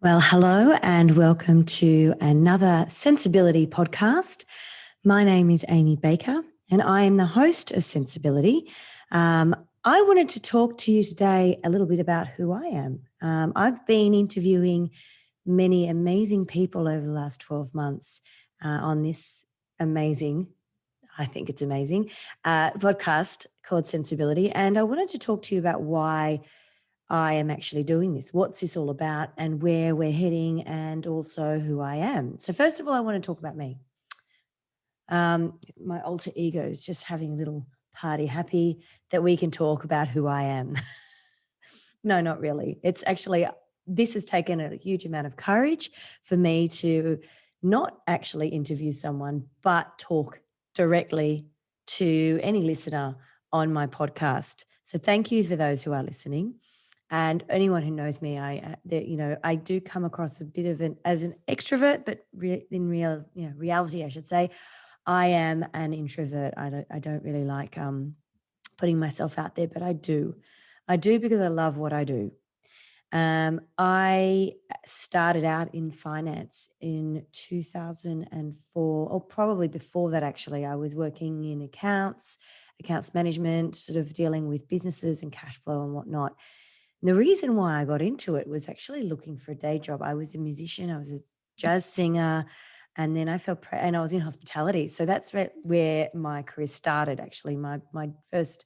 Well, hello and welcome to another Centsability podcast. My name is Amie Baker and I am the host of Centsability. I wanted to talk to you today a little bit about who I am. I've been interviewing many amazing people over the last 12 months on this amazing, I think it's amazing, podcast called Centsability. And I wanted to talk to you about why I am actually doing this. What's this all about and where we're heading and also who I am. So first of all, I want to talk about me. My alter ego is just having a little party, happy that we can talk about who I am. No, not really. It's actually, this has taken a huge amount of courage for me to not actually interview someone, but talk directly to any listener on my podcast. So thank you for those who are listening. And anyone who knows me, I do come across a bit of as an extrovert, but in reality, I should say, I am an introvert. I don't really like putting myself out there, but I do because I love what I do. I started out in finance in 2004, or probably before that, actually. I was working in accounts management, sort of dealing with businesses and cash flow and whatnot. And the reason why I got into it was actually looking for a day job. I was a musician, I was a jazz singer, and then I felt, and I was in hospitality. So that's where my career started, actually. My first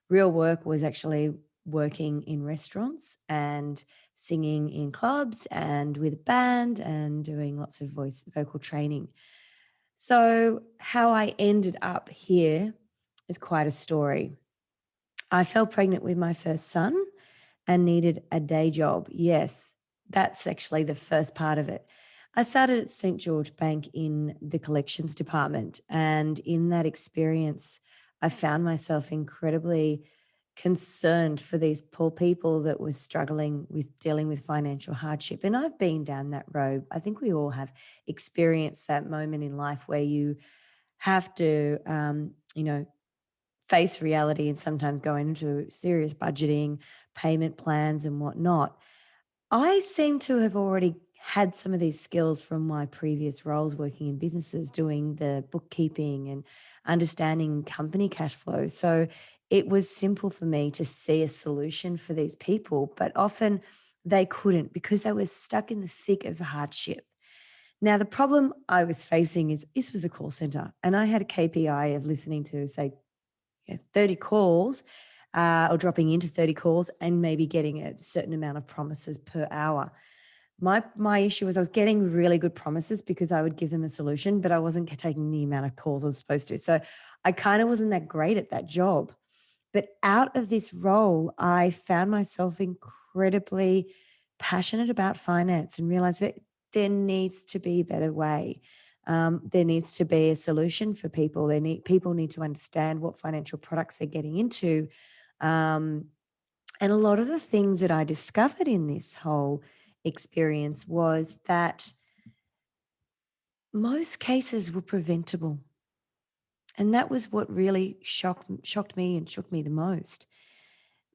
real work was actually working in restaurants and singing in clubs and with a band and doing lots of vocal training. So how I ended up here is quite a story. I fell pregnant with my first son and needed a day job. Yes, that's actually the first part of it. I started at St. George Bank in the collections department. And in that experience, I found myself incredibly concerned for these poor people that were struggling with dealing with financial hardship. And I've been down that road. I think we all have experienced that moment in life where you have to, face reality and sometimes go into serious budgeting, payment plans and whatnot. I seem to have already had some of these skills from my previous roles working in businesses, doing the bookkeeping and understanding company cash flow. So it was simple for me to see a solution for these people, but often they couldn't because they were stuck in the thick of hardship. Now, the problem I was facing is this was a call center and I had a KPI of listening to, say, 30 calls or dropping into 30 calls and maybe getting a certain amount of promises per hour. My issue was I was getting really good promises because I would give them a solution, but I wasn't taking the amount of calls I was supposed to. So I kind of wasn't that great at that job. But out of this role, I found myself incredibly passionate about finance and realized that there needs to be a better way. There needs to be a solution for people. People need to understand what financial products they're getting into. And a lot of the things that I discovered in this whole experience was that most cases were preventable. And that was what really shocked me and shook me the most.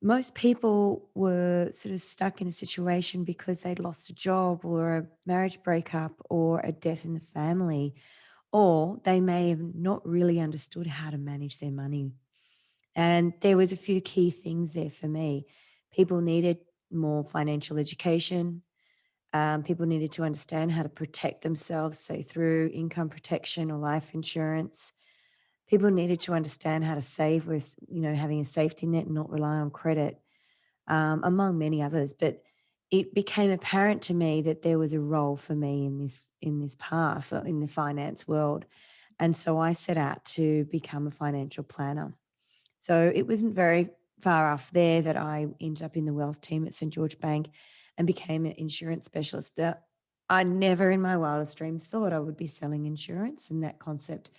Most people were sort of stuck in a situation because they'd lost a job or a marriage breakup or a death in the family, or they may have not really understood how to manage their money. And there was a few key things there for me. People needed more financial education. People needed to understand how to protect themselves, say through income protection or life insurance. People needed to understand how to save with, having a safety net and not rely on credit, among many others. But it became apparent to me that there was a role for me in this path in the finance world. And so I set out to become a financial planner. So it wasn't very far off there that I ended up in the wealth team at St. George Bank and became an insurance specialist. I never in my wildest dreams thought I would be selling insurance, and that concept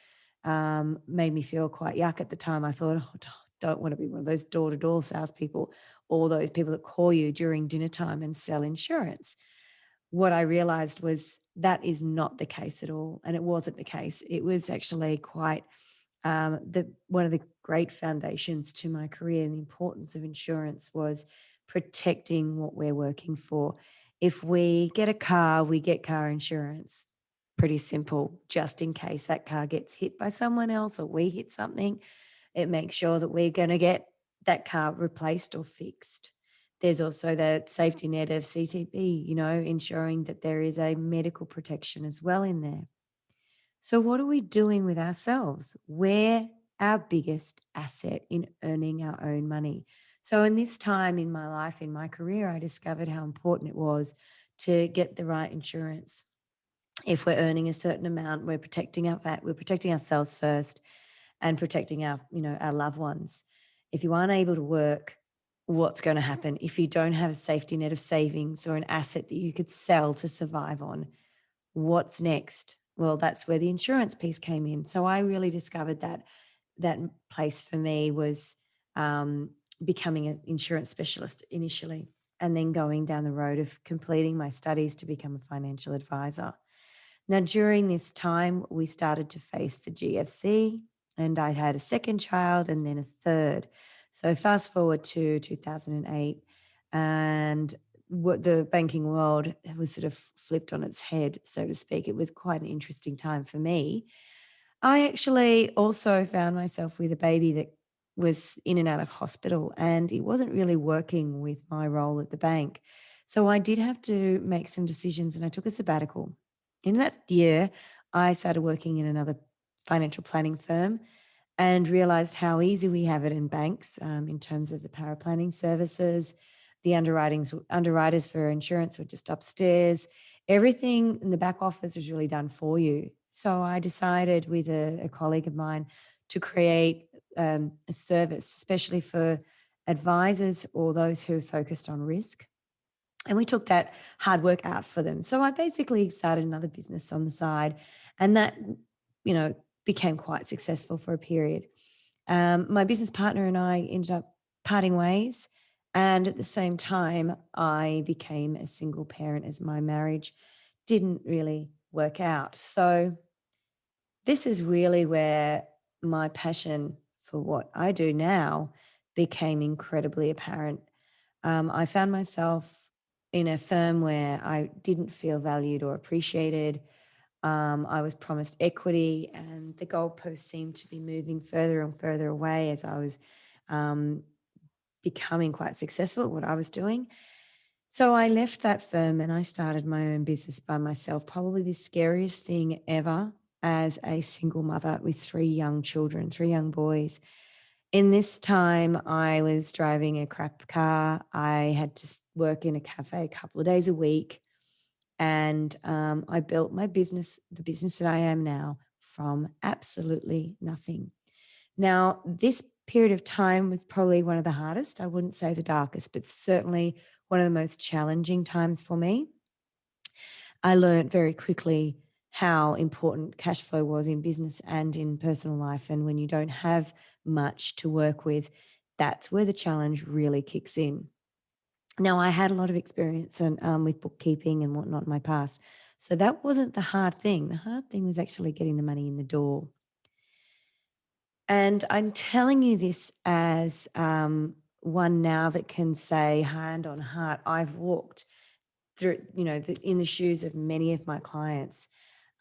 made me feel quite yuck at the time. I thought, oh, don't want to be one of those door-to-door salespeople or those people that call you during dinner time and sell insurance. What I realized was that is not the case at all. And it wasn't the case. It was actually quite one of the great foundations to my career and the importance of insurance was protecting what we're working for. If we get a car, we get car insurance. Pretty simple, just in case that car gets hit by someone else or we hit something, it makes sure that we're going to get that car replaced or fixed. There's also the safety net of CTP, ensuring that there is a medical protection as well in there. So, what are we doing with ourselves? We're our biggest asset in earning our own money. So, in this time in my life, in my career, I discovered how important it was to get the right insurance. If we're earning a certain amount, we're protecting we're protecting ourselves first and protecting our loved ones. If you aren't able to work, what's going to happen? If you don't have a safety net of savings or an asset that you could sell to survive on, what's next? Well, that's where the insurance piece came in. So I really discovered that place for me was becoming an insurance specialist initially, and then going down the road of completing my studies to become a financial advisor. Now, during this time, we started to face the GFC, and I had a second child and then a third. So, fast forward to 2008, and what the banking world was sort of flipped on its head, so to speak. It was quite an interesting time for me. I actually also found myself with a baby that was in and out of hospital, and it wasn't really working with my role at the bank. So I did have to make some decisions, and I took a sabbatical. In that year, I started working in another financial planning firm and realized how easy we have it in banks, in terms of the power planning services. The underwriters for insurance were just upstairs. Everything in the back office was really done for you. So I decided with a colleague of mine to create a service, especially for advisors or those who are focused on risk. And we took that hard work out for them. So I basically started another business on the side, and that, became quite successful for a period. My business partner and I ended up parting ways. And at the same time, I became a single parent as my marriage didn't really work out. So this is really where my passion for what I do now became incredibly apparent. I found myself in a firm where I didn't feel valued or appreciated. I was promised equity, and the goalposts seemed to be moving further and further away as I was um, becoming quite successful at what I was doing. So I left that firm and I started my own business by myself, probably the scariest thing ever as a single mother with three young children, three young boys. In this time, I was driving a crap car. I had to work in a cafe a couple of days a week. And I built my business, the business that I am now, from absolutely nothing. Now, this period of time was probably one of the hardest. I wouldn't say the darkest, but certainly one of the most challenging times for me. I learned very quickly how important cash flow was in business and in personal life. And when you don't have much to work with, that's where the challenge really kicks in. Now, I had a lot of experience with bookkeeping and whatnot in my past. So that wasn't the hard thing. The hard thing was actually getting the money in the door. And I'm telling you this as one now that can say, hand on heart, I've walked through, in the shoes of many of my clients.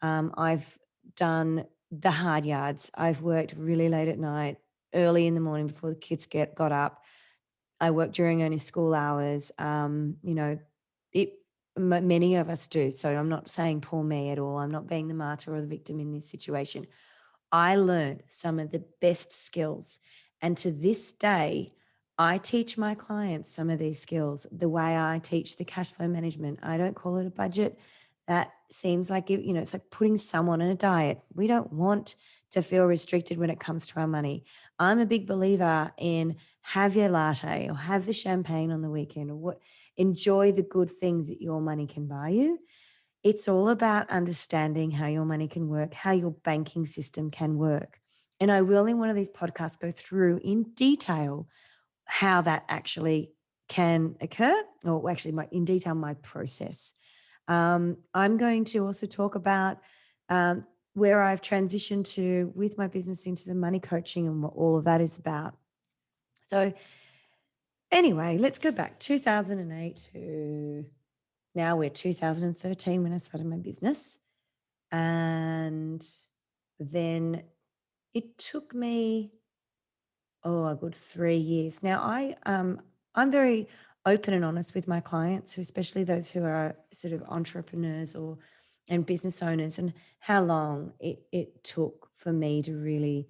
I've done the hard yards. I've worked really late at night, early in the morning before the kids got up. I work during only school hours. It many of us do. So I'm not saying poor me at all. I'm not being the martyr or the victim in this situation. I learned some of the best skills. And to this day, I teach my clients some of these skills the way I teach the cash flow management. I don't call it a budget. That seems like, it's like putting someone on a diet. We don't want to feel restricted when it comes to our money. I'm a big believer in have your latte or have the champagne on the weekend, or enjoy the good things that your money can buy you. It's all about understanding how your money can work, how your banking system can work. And I will, in one of these podcasts, go through in detail how that actually can occur, or actually in detail, my process. I'm going to also talk about where I've transitioned to with my business into the money coaching and what all of that is about. So anyway, let's go back 2008 to now we're 2013 when I started my business. And then it took me, a good 3 years. Now I'm very open and honest with my clients, who, especially those who are sort of entrepreneurs or and business owners, and how long it took for me to really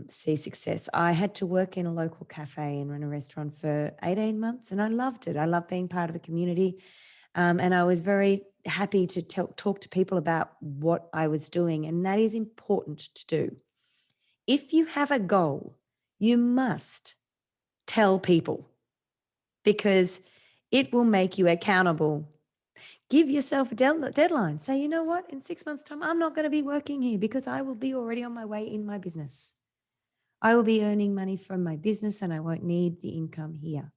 see success. I had to work in a local cafe and run a restaurant for 18 months, and I loved it. I loved being part of the community. And I was very happy to talk to people about what I was doing. And that is important to do. If you have a goal, you must tell people, because it will make you accountable. Give yourself a deadline. Say, you know what, in 6 months' time, I'm not going to be working here because I will be already on my way in my business. I will be earning money from my business and I won't need the income here.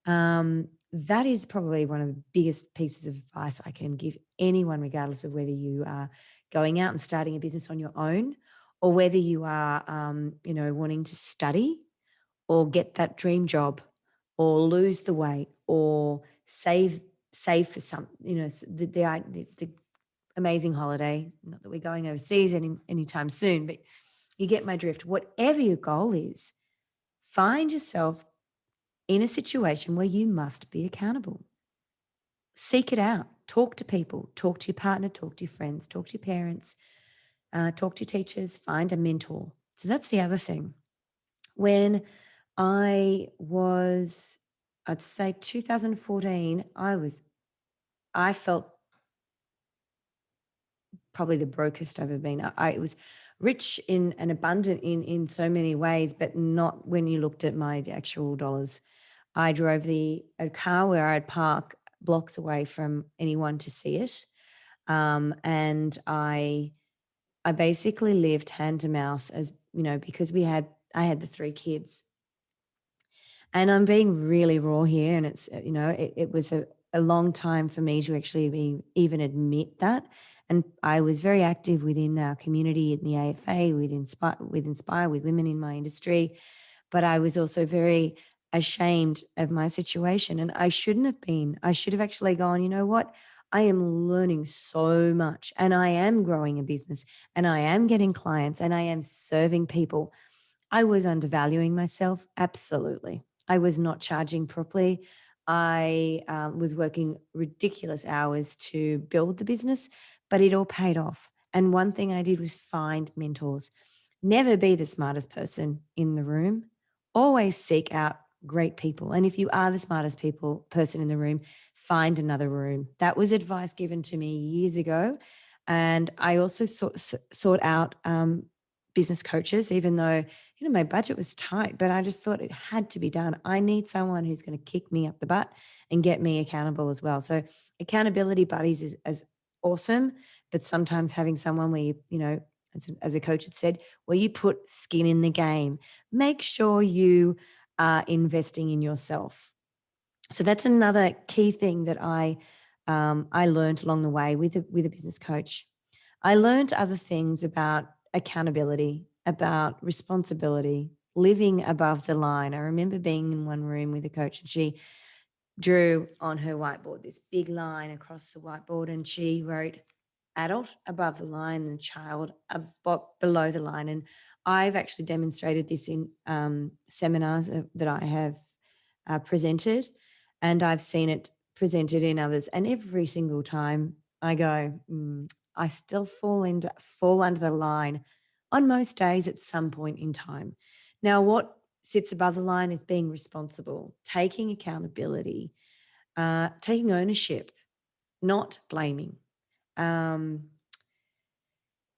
That is probably one of the biggest pieces of advice I can give anyone, regardless of whether you are going out and starting a business on your own, or whether you are, wanting to study or get that dream job or lose the weight or save for some, the amazing holiday. Not that we're going overseas anytime soon, but you get my drift. Whatever your goal is, find yourself in a situation where you must be accountable. Seek it out. Talk to people. Talk to your partner. Talk to your friends. Talk to your parents. Talk to your teachers. Find a mentor. So that's the other thing. When I was, I'd say 2014, I felt probably the brokest I've ever been. I was rich in and abundant in so many ways, but not when you looked at my actual dollars. I drove a car where I'd park blocks away from anyone to see it. And I basically lived hand to mouth, as you know, because I had the three kids. And I'm being really raw here. And it's, it was a long time for me to actually even admit that. And I was very active within our community in the AFA, with Inspire, with women in my industry. But I was also very ashamed of my situation. And I shouldn't have been. I should have actually gone, you know what? I am learning so much and I am growing a business and I am getting clients and I am serving people. I was undervaluing myself. Absolutely. I was not charging properly. I was working ridiculous hours to build the business, but it all paid off. And one thing I did was find mentors. Never be the smartest person in the room. Always seek out great people. And if you are the smartest person in the room, find another room. That was advice given to me years ago. And I also sought out business coaches, even though, my budget was tight, but I just thought it had to be done. I need someone who's going to kick me up the butt and get me accountable as well. So accountability buddies is as awesome, but sometimes having someone where as a coach had said, where you put skin in the game, make sure you are investing in yourself. So that's another key thing that I learned along the way with a business coach. I learned other things about accountability, about responsibility, living above the line. I remember being in one room with a coach and she drew on her whiteboard this big line across the whiteboard and she wrote adult above the line and child below the line. And I've actually demonstrated this in seminars that I have presented, and I've seen it presented in others. And every single time I go, I still fall under the line on most days at some point in time. Now, what sits above the line is being responsible, taking accountability, taking ownership, not blaming.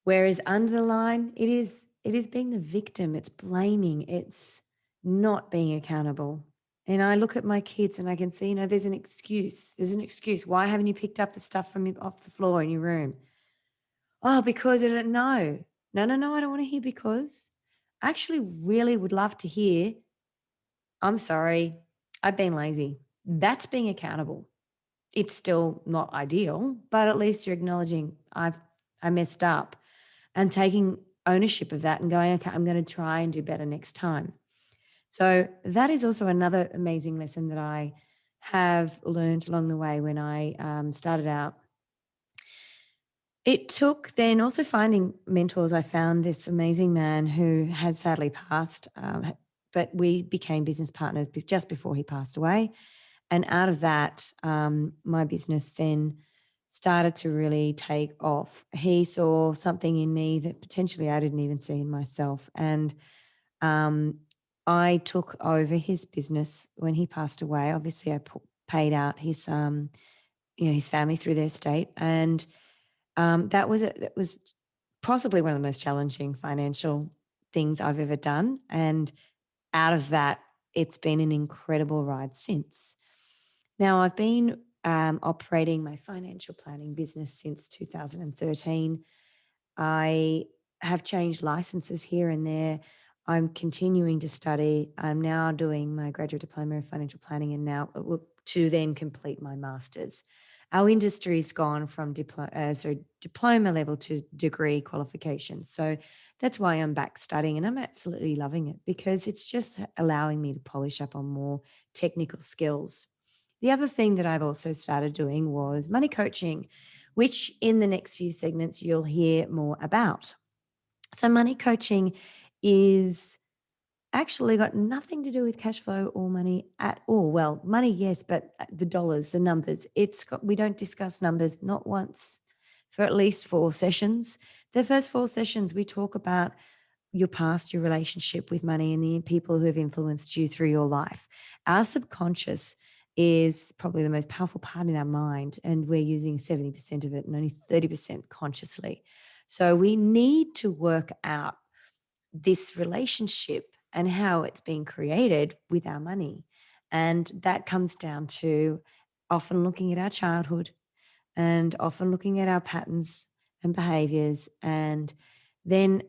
Whereas under the line, it is being the victim. It's blaming. It's not being accountable. And I look at my kids and I can see, there's an excuse. There's an excuse. Why haven't you picked up the stuff from off the floor in your room? Oh, because I don't know. No, I don't want to hear because. I actually really would love to hear, I'm sorry, I've been lazy. That's being accountable. It's still not ideal, but at least you're acknowledging I messed up and taking ownership of that and going, okay, I'm going to try and do better next time. So that is also another amazing lesson that I have learned along the way when I started out. It took then also finding mentors. I found this amazing man who had sadly passed, but we became business partners just before he passed away. And out of that, my business then started to really take off. He saw something in me that potentially I didn't even see in myself. And um, I took over his business when he passed away. Obviously, I paid out his family through their estate, and that was possibly one of the most challenging financial things I've ever done. And out of that, it's been an incredible ride since. Now, I've been operating my financial planning business since 2013. I have changed licenses here and there. I'm continuing to study. I'm now doing my graduate diploma in financial planning and now to then complete my master's. Our industry's gone from diploma level to degree qualifications. So that's why I'm back studying and I'm absolutely loving it because it's just allowing me to polish up on more technical skills. The other thing that I've also started doing was money coaching, which in the next few segments you'll hear more about. So, money coaching is actually got nothing to do with cash flow or money at all. Well, money, yes, but the dollars, the numbers, we don't discuss numbers not once for at least 4 sessions. The first 4 sessions, we talk about your past, your relationship with money, and the people who have influenced you through your life. Our subconscious is probably the most powerful part in our mind, and we're using 70% of it and only 30% consciously. So we need to work out this relationship and how it's being created with our money. And that comes down to often looking at our childhood and often looking at our patterns and behaviors and then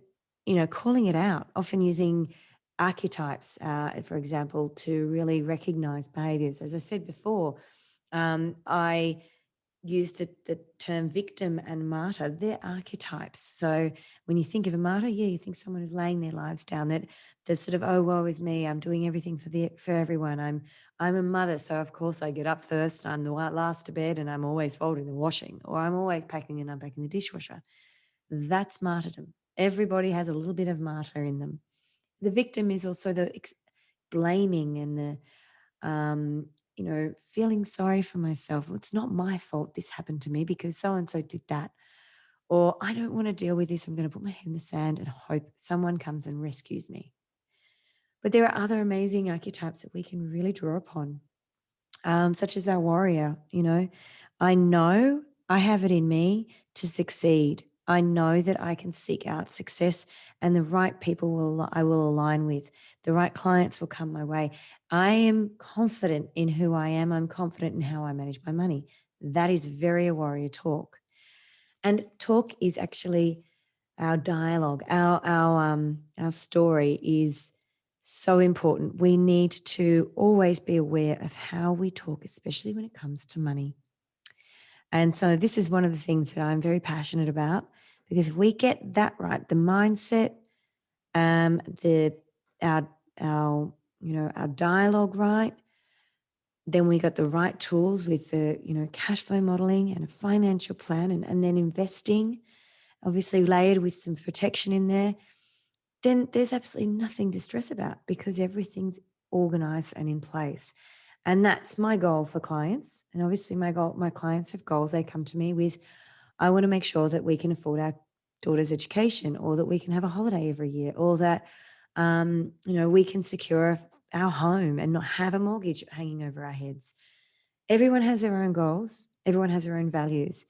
calling it out, often using archetypes, for example, to really recognize behaviors. As I said before, I use the term victim and martyr. They're archetypes. So when you think of a martyr, yeah, you think someone who's laying their lives down, that they're sort of, oh, woe is me, I'm doing everything for everyone. I'm a mother, so of course I get up first, I'm the last to bed, and I'm always folding the washing, or I'm always packing and unpacking the dishwasher. That's martyrdom. Everybody has a little bit of martyr in them. The victim is also the blaming and the feeling sorry for myself. Well, it's not my fault this happened to me because so and so did that. Or I don't want to deal with this. I'm going to put my head in the sand and hope someone comes and rescues me. But there are other amazing archetypes that we can really draw upon, such as our warrior. I know I have it in me to succeed. I know that I can seek out success and the right people I will align with. The right clients will come my way. I am confident in who I am. I'm confident in how I manage my money. That is very a warrior talk. And talk is actually our dialogue, our story is so important. We need to always be aware of how we talk, especially when it comes to money. And so this is one of the things that I'm very passionate about because if we get that right, the mindset, the our our dialogue right, then we got the right tools with the cash flow modeling and a financial plan and then investing, obviously layered with some protection in there, then there's absolutely nothing to stress about because everything's organized and in place. And that's my goal for clients. And obviously my clients have goals. They come to me with, I want to make sure that we can afford our daughter's education or that we can have a holiday every year or that, we can secure our home and not have a mortgage hanging over our heads. Everyone has their own goals. Everyone has their own values.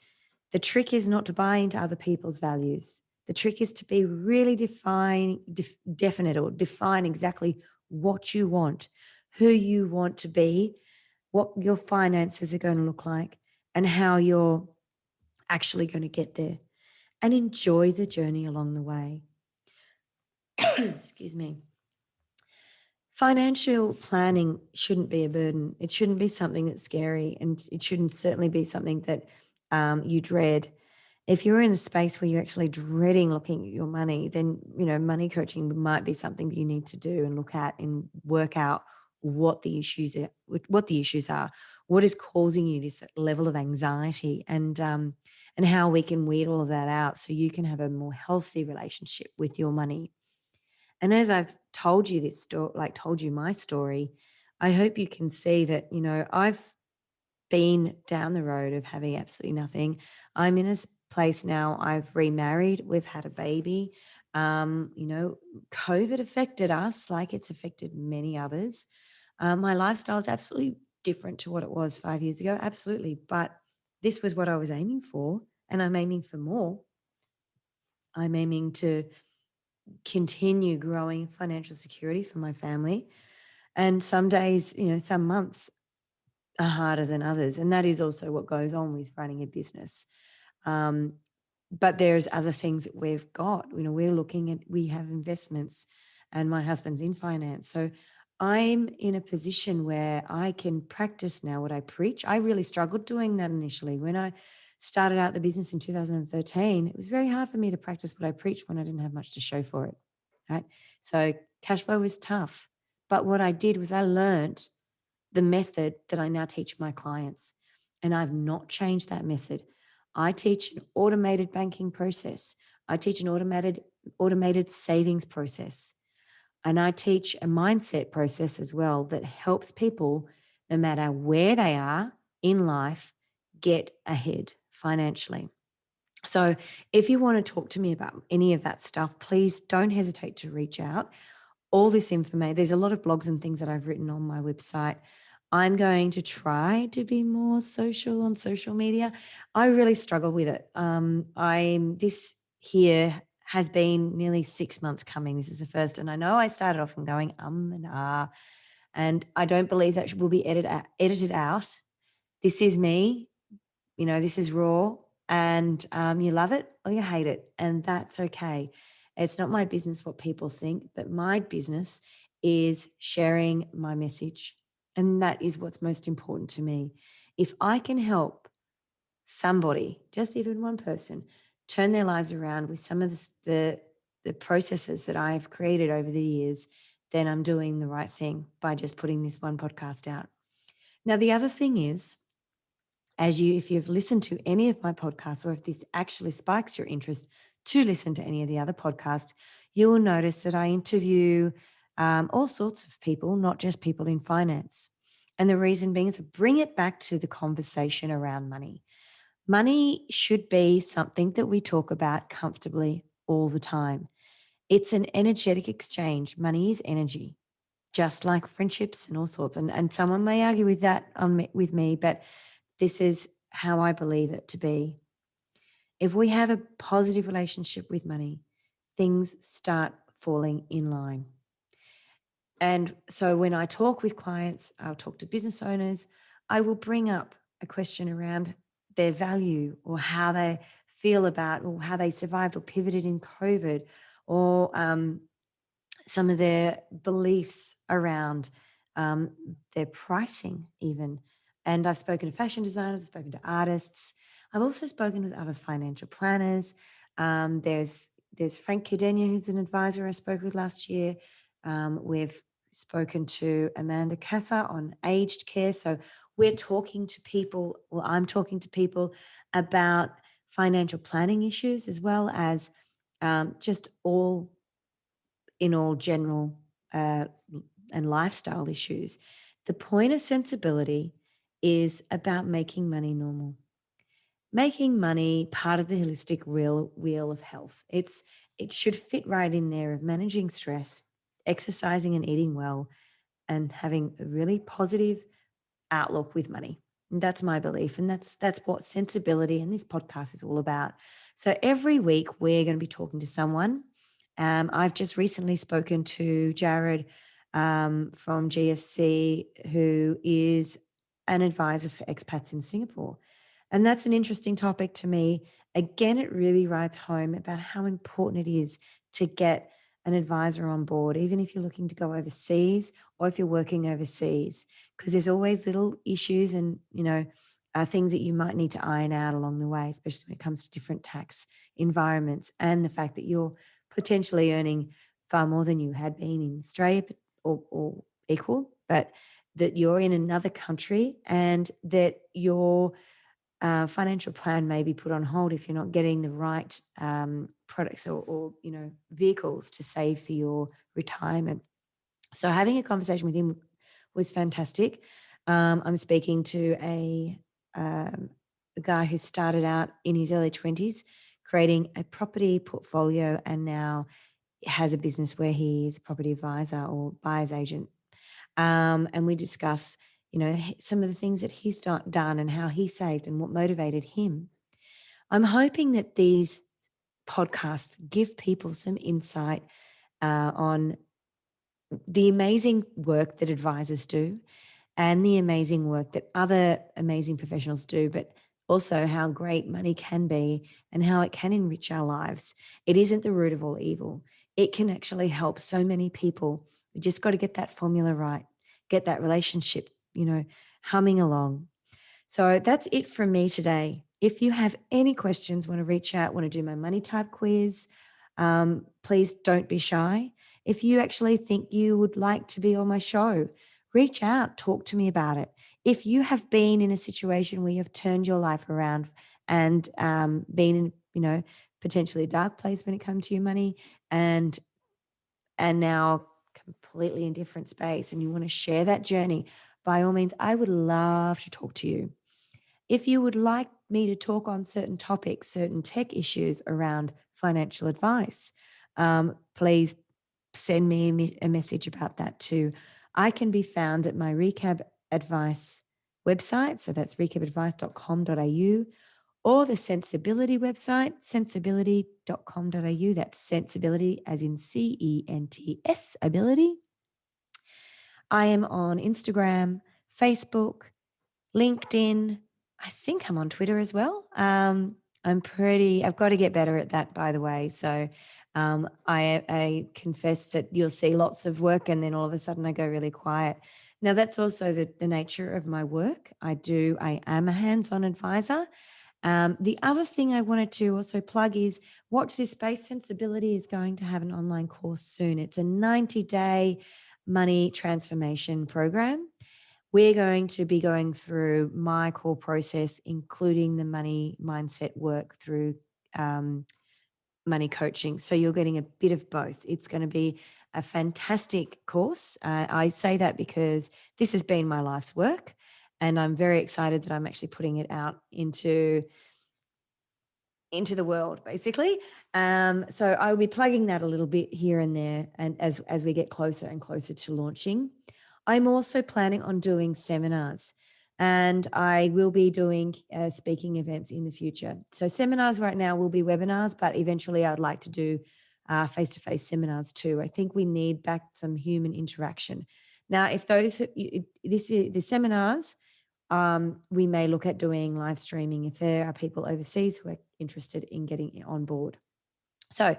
The trick is not to buy into other people's values. The trick is to be really definite or define exactly what you want, who you want to be, what your finances are going to look like, and how you're actually going to get there. And enjoy the journey along the way. Excuse me. Financial planning shouldn't be a burden. It shouldn't be something that's scary, and it shouldn't certainly be something that you dread. If you're in a space where you're actually dreading looking at your money, then money coaching might be something that you need to do and look at and work out what the issues are, what is causing you this level of anxiety, and how we can weed all of that out so you can have a more healthy relationship with your money. And as I've told you this story, like told you my story, I hope you can see that, I've been down the road of having absolutely nothing. I'm in a place now, I've remarried, we've had a baby. COVID affected us like it's affected many others. My lifestyle is absolutely different to what it was 5 years ago, absolutely. But this was what I was aiming for, and I'm aiming for more. I'm aiming to continue growing financial security for my family. And some days, some months are harder than others. And that is also what goes on with running a business. Um, but there's other things that we've got. We have investments, and my husband's in finance. So I'm in a position where I can practice now what I preach. I really struggled doing that initially. When I started out the business in 2013, it was very hard for me to practice what I preached when I didn't have much to show for it. Right. So cash flow was tough. But what I did was I learned the method that I now teach my clients. And I've not changed that method. I teach an automated banking process. I teach an automated savings process. And I teach a mindset process as well that helps people, no matter where they are in life, get ahead financially. So if you want to talk to me about any of that stuff, please don't hesitate to reach out. All this information, there's a lot of blogs and things that I've written on my website. I'm going to try to be more social on social media. I really struggle with it. This here has been nearly 6 months coming. This is the first, and I know I started off and going and ah, and I don't believe that will be edited out. This is me. This is raw, and you love it or you hate it, and that's okay. It's not my business what people think, but my business is sharing my message. And that is what's most important to me. If I can help somebody, just even one person, turn their lives around with some of the processes that I've created over the years, then I'm doing the right thing by just putting this one podcast out. Now, the other thing is, if you've listened to any of my podcasts, or if this actually spikes your interest to listen to any of the other podcasts, you will notice that I interview all sorts of people, not just people in finance. And the reason being is to bring it back to the conversation around money. Money should be something that we talk about comfortably all the time. It's an energetic exchange. Money is energy, just like friendships and all sorts. And someone may argue with that with me, but this is how I believe it to be. If we have a positive relationship with money, things start falling in line. And so when I talk with clients, I'll talk to business owners, I will bring up a question around their value, or how they feel about, or how they survived or pivoted in COVID, or some of their beliefs around their pricing even. And I've spoken to fashion designers, I've spoken to artists. I've also spoken with other financial planners. There's Frank Cadenia, who's an advisor I spoke with last year. We've spoken to Amanda Casa on aged care. So we're talking to people, or I'm talking to people about financial planning issues, as well as just all general and lifestyle issues. The point of Centsability is about making money normal, making money part of the holistic wheel of health. It should fit right in there of managing stress, exercising and eating well, and having a really positive outlook with money. And that's my belief. And that's what Centsability and this podcast is all about. So every week we're going to be talking to someone. I've just recently spoken to Jared from GFC, who is an advisor for expats in Singapore. And that's an interesting topic to me. Again, it really writes home about how important it is to get an advisor on board, even if you're looking to go overseas or if you're working overseas, because there's always little issues and, things that you might need to iron out along the way, especially when it comes to different tax environments, and the fact that you're potentially earning far more than you had been in Australia, or equal. But that you're in another country and that your financial plan may be put on hold if you're not getting the right products or vehicles to save for your retirement. So having a conversation with him was fantastic. I'm speaking to a guy who started out in his early 20s creating a property portfolio and now has a business where he is a property advisor or buyer's agent. And we discuss, some of the things that he's done and how he saved and what motivated him. I'm hoping that these podcasts give people some insight on the amazing work that advisors do and the amazing work that other amazing professionals do, but also how great money can be and how it can enrich our lives. It isn't the root of all evil. It can actually help so many people. We just got to get that formula right, get that relationship, humming along. So that's it from me today. If you have any questions, want to reach out, want to do my money type quiz, please don't be shy. If you actually think you would like to be on my show, reach out, talk to me about it. If you have been in a situation where you've turned your life around and been in, potentially a dark place when it comes to your money and now completely in different space and you want to share that journey, by all means, I would love to talk to you. If you would like me to talk on certain topics, certain tech issues around financial advice, please send me a message about that too. I can be found at my Recap Advice website. So that's recapadvice.com.au or the Centsability website, centsability.com.au. That's Centsability as in CENTS ability. I am on Instagram, Facebook, LinkedIn. I think I'm on Twitter as well. I've got to get better at that, by the way. So I confess that you'll see lots of work and then all of a sudden I go really quiet. Now, that's also the nature of my work. I am a hands-on advisor. The other thing I wanted to also plug is watch this space. Centsability is going to have an online course soon. It's a 90-day money transformation program. We're going to be going through my core process, including the money mindset work through money coaching. So you're getting a bit of both. It's going to be a fantastic course. I say that because this has been my life's work, and I'm very excited that I'm actually putting it out into the world, basically. So I'll be plugging that a little bit here and there, and as we get closer and closer to launching. I'm also planning on doing seminars, and I will be doing speaking events in the future. So seminars right now will be webinars, but eventually I'd like to do face-to-face seminars too. I think we need back some human interaction. Now, if the seminars, we may look at doing live streaming if there are people overseas who are interested in getting on board. So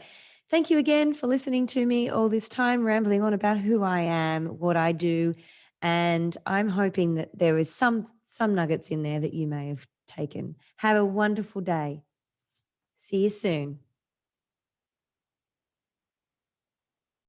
thank you again for listening to me all this time, rambling on about who I am, what I do, and I'm hoping that there is some nuggets in there that you may have taken. Have a wonderful day. See you soon.